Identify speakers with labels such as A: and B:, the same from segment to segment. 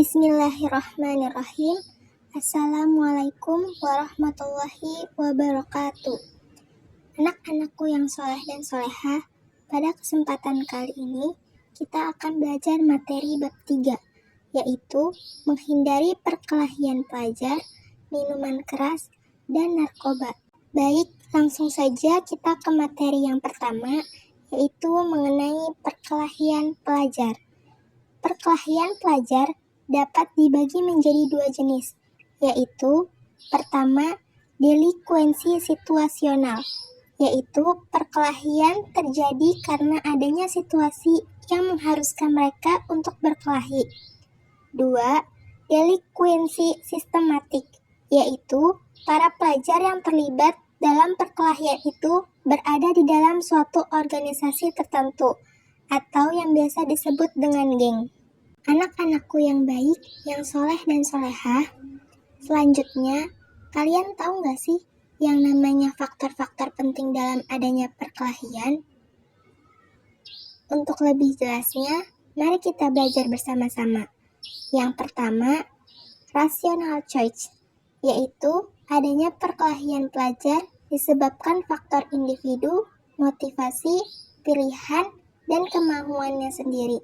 A: Bismillahirrahmanirrahim. Assalamualaikum warahmatullahi wabarakatuh. Anak-anakku yang soleh dan solehah, pada kesempatan kali ini kita akan belajar materi bab 3, yaitu menghindari perkelahian pelajar, minuman keras, dan narkoba. Baik, langsung saja kita ke materi yang pertama, yaitu mengenai perkelahian pelajar. Perkelahian pelajar dapat dibagi menjadi dua jenis, yaitu pertama, delikuensi situasional, yaitu perkelahian terjadi karena adanya situasi yang mengharuskan mereka untuk berkelahi. Dua, delikuensi sistematik, yaitu para pelajar yang terlibat dalam perkelahian itu berada di dalam suatu organisasi tertentu, atau yang biasa disebut dengan geng. Anak-anakku yang baik, yang soleh dan solehah, selanjutnya, kalian tahu nggak sih yang namanya faktor-faktor penting dalam adanya perkelahian? Untuk lebih jelasnya, mari kita belajar bersama-sama. Yang pertama, rational choice, yaitu adanya perkelahian pelajar disebabkan faktor individu, motivasi, pilihan, dan kemauannya sendiri.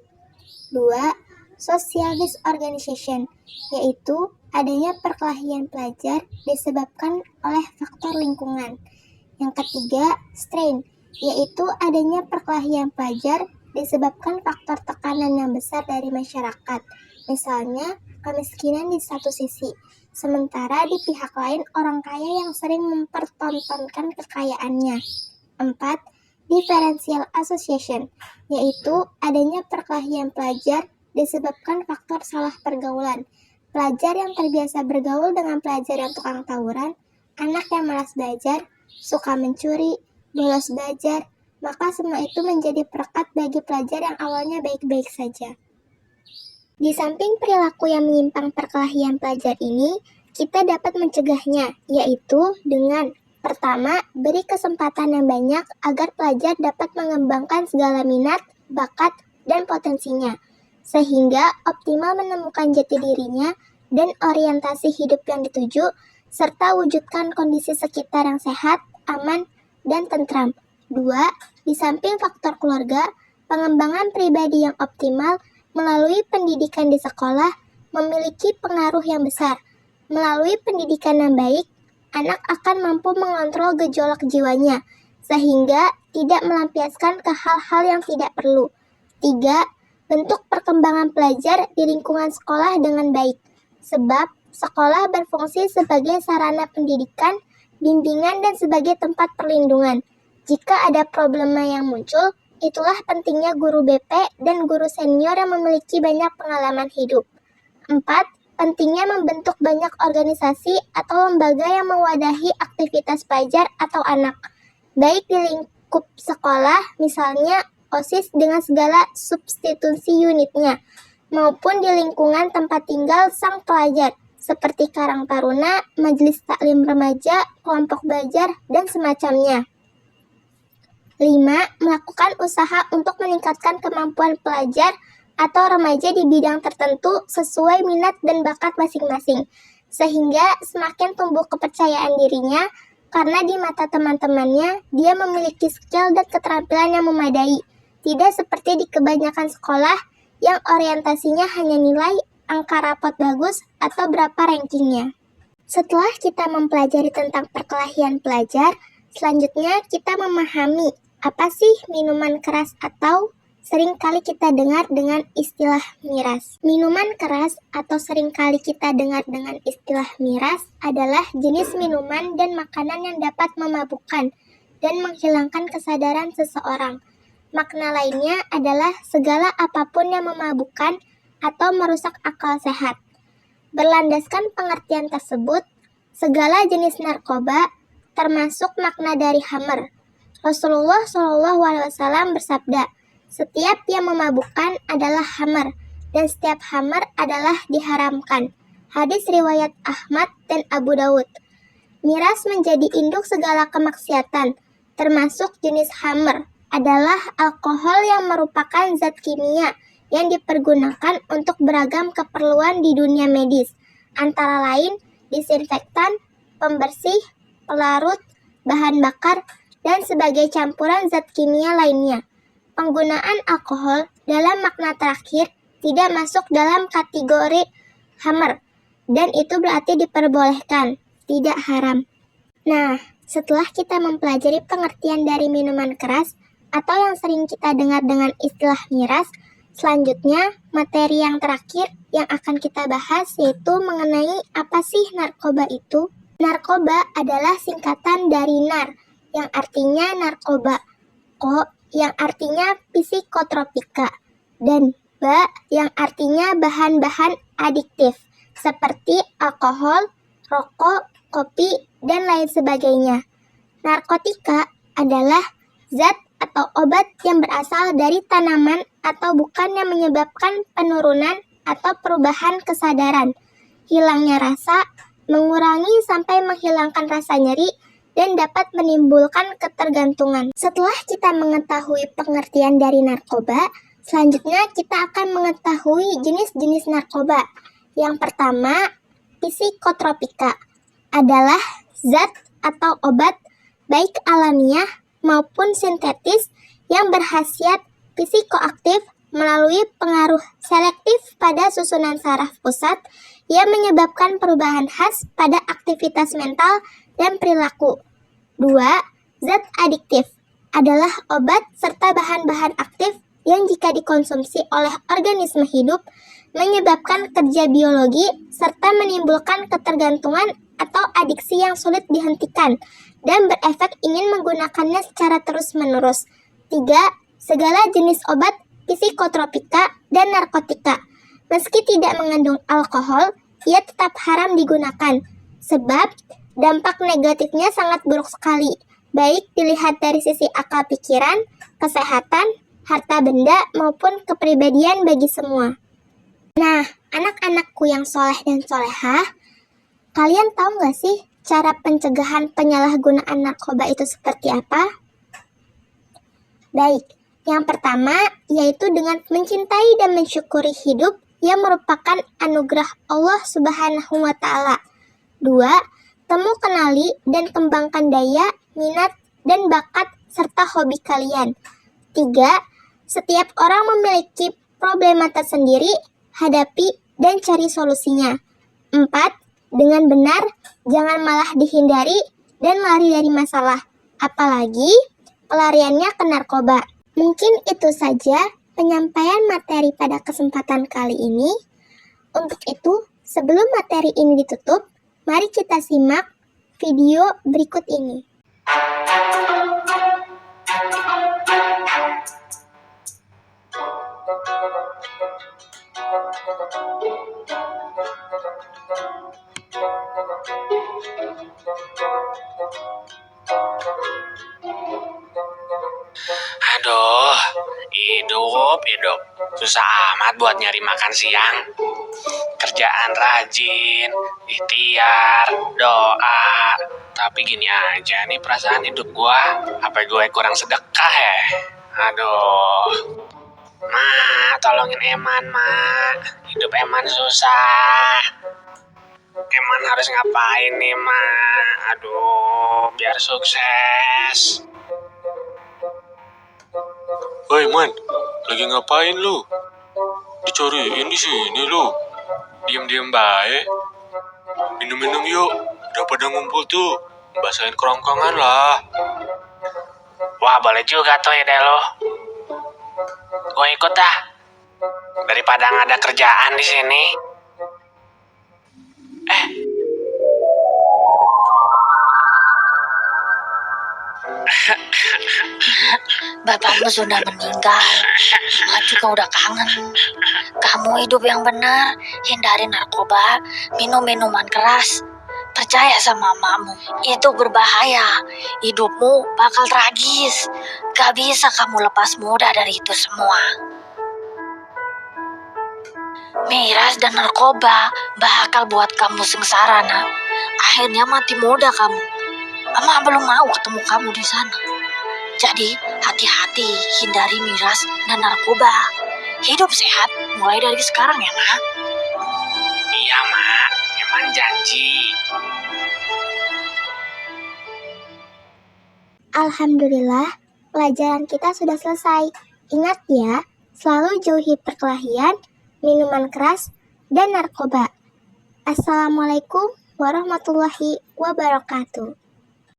A: 2. Social disorganization, yaitu adanya perkelahian pelajar disebabkan oleh faktor lingkungan. Yang ketiga, strain, yaitu adanya perkelahian pelajar disebabkan faktor tekanan yang besar dari masyarakat. Misalnya, kemiskinan di satu sisi, sementara di pihak lain orang kaya yang sering mempertontonkan kekayaannya. 4. Differential association, yaitu adanya perkelahian pelajar disebabkan faktor salah pergaulan. Pelajar yang terbiasa bergaul dengan pelajar yang tukang tawuran, anak yang malas belajar, suka mencuri, bolos belajar, maka semua itu menjadi perekat bagi pelajar yang awalnya baik-baik saja. Di samping perilaku yang menyimpang perkelahian pelajar ini, kita dapat mencegahnya, yaitu dengan pertama, beri kesempatan yang banyak agar pelajar dapat mengembangkan segala minat, bakat, dan potensinya, sehingga optimal menemukan jati dirinya dan orientasi hidup yang dituju, serta wujudkan kondisi sekitar yang sehat, aman, dan tentram. 2. Di samping faktor keluarga, pengembangan pribadi yang optimal melalui pendidikan di sekolah memiliki pengaruh yang besar. Melalui pendidikan yang baik, anak akan mampu mengontrol gejolak jiwanya, sehingga tidak melampiaskan ke hal-hal yang tidak perlu. 3. Bentuk perkembangan pelajar di lingkungan sekolah dengan baik, sebab sekolah berfungsi sebagai sarana pendidikan, bimbingan, dan sebagai tempat perlindungan. Jika ada problema yang muncul, itulah pentingnya guru BP dan guru senior yang memiliki banyak pengalaman hidup. 4. Pentingnya membentuk banyak organisasi atau lembaga yang mewadahi aktivitas pelajar atau anak, baik di lingkup sekolah, misalnya OSIS dengan segala substitusi unitnya, maupun di lingkungan tempat tinggal sang pelajar, seperti Karang Taruna, Majelis Taklim Remaja, kelompok belajar, dan semacamnya. 5. Melakukan usaha untuk meningkatkan kemampuan pelajar atau remaja di bidang tertentu sesuai minat dan bakat masing-masing, sehingga semakin tumbuh kepercayaan dirinya karena di mata teman-temannya dia memiliki skill dan keterampilan yang memadai, tidak seperti di kebanyakan sekolah yang orientasinya hanya nilai, angka rapot bagus, atau berapa rankingnya. Setelah kita mempelajari tentang perkelahian pelajar, selanjutnya kita memahami apa sih minuman keras atau sering kali kita dengar dengan istilah miras. Minuman keras atau sering kali kita dengar dengan istilah miras adalah jenis minuman dan makanan yang dapat memabukkan dan menghilangkan kesadaran seseorang. Makna lainnya adalah segala apapun yang memabukkan atau merusak akal sehat. Berlandaskan pengertian tersebut, segala jenis narkoba termasuk makna dari khamr. Rasulullah SAW bersabda, setiap yang memabukkan adalah khamr, dan setiap khamr adalah diharamkan. Hadis riwayat Ahmad dan Abu Daud. Miras menjadi induk segala kemaksiatan, termasuk jenis khamr, adalah alkohol yang merupakan zat kimia yang dipergunakan untuk beragam keperluan di dunia medis, antara lain disinfektan, pembersih, pelarut, bahan bakar, dan sebagai campuran zat kimia lainnya. Penggunaan alkohol dalam makna terakhir tidak masuk dalam kategori hamer, dan itu berarti diperbolehkan, tidak haram. Nah, setelah kita mempelajari pengertian dari minuman keras, atau yang sering kita dengar dengan istilah miras, selanjutnya materi yang terakhir yang akan kita bahas yaitu mengenai apa sih narkoba itu. Narkoba adalah singkatan dari nar, yang artinya narkoba, ko, yang artinya psikotropika, dan ba, yang artinya bahan-bahan adiktif, seperti alkohol, rokok, kopi, dan lain sebagainya. Narkotika adalah zat atau obat yang berasal dari tanaman atau bukan yang menyebabkan penurunan atau perubahan kesadaran, hilangnya rasa, mengurangi sampai menghilangkan rasa nyeri, dan dapat menimbulkan ketergantungan. Setelah kita mengetahui pengertian dari narkoba, selanjutnya kita akan mengetahui jenis-jenis narkoba. Yang pertama, psikotropika adalah zat atau obat baik alamiah maupun sintetis yang berkhasiat psikoaktif melalui pengaruh selektif pada susunan saraf pusat yang menyebabkan perubahan khas pada aktivitas mental dan perilaku. 2. Zat adiktif adalah obat serta bahan-bahan aktif yang jika dikonsumsi oleh organisme hidup menyebabkan kerja biologi serta menimbulkan ketergantungan atau adiksi yang sulit dihentikan dan berefek ingin menggunakannya secara terus-menerus. 3. Segala jenis obat psikotropika dan narkotika. Meski tidak mengandung alkohol, ia tetap haram digunakan, sebab dampak negatifnya sangat buruk sekali, baik dilihat dari sisi akal pikiran, kesehatan, harta benda, maupun kepribadian bagi semua. Nah, anak-anakku yang soleh dan solehah, kalian tahu nggak sih cara pencegahan penyalahgunaan narkoba itu seperti apa? Baik, yang pertama yaitu dengan mencintai dan mensyukuri hidup yang merupakan anugerah Allah Subhanahu wa Ta'ala. 2. Temu kenali dan kembangkan daya, minat, dan bakat serta hobi kalian. 3. Setiap orang memiliki problema tersendiri, hadapi dan cari solusinya. 4. Dengan benar, jangan malah dihindari dan lari dari masalah, apalagi pelariannya ke narkoba. Mungkin itu saja penyampaian materi pada kesempatan kali ini. Untuk itu, sebelum materi ini ditutup, mari kita simak video berikut ini.
B: Aduh, hidup. Susah amat buat nyari makan siang. Kerjaan rajin, ikhtiar, doa. Tapi gini aja nih perasaan hidup gua. Apa gue kurang sedekah ya? Aduh. Ma, tolongin Eman, Ma. Hidup Eman susah. Eman harus ngapain nih, Ma? Aduh, biar sukses.
C: Woi man, lagi ngapain lu? Dicariin di sini lu. Diam-diam baik. Minum-minum yuk. Udah pada ngumpul tuh. Basahin kerongkongan lah.
B: Wah, boleh juga tuh ya deh lo. Gue ikut dah. Daripada nggak ada kerjaan di sini.
D: Bapakmu sudah meninggal. Mak juga udah kangen. Kamu hidup yang benar, hindari narkoba, minum minuman keras. Percaya sama mamamu, itu berbahaya. Hidupmu bakal tragis. Gak bisa kamu lepas muda dari itu semua. Miras dan narkoba bakal buat kamu sengsara, nak. Akhirnya mati muda kamu. Mama belum mau ketemu kamu di sana. Jadi hati-hati, hindari miras dan narkoba. hidup sehat mulai dari sekarang ya, Nak.
B: Iya, Mak. Emang janji.
A: Alhamdulillah, pelajaran kita sudah selesai. Ingat ya, selalu jauhi perkelahian, minuman keras, dan narkoba. Assalamualaikum warahmatullahi wabarakatuh.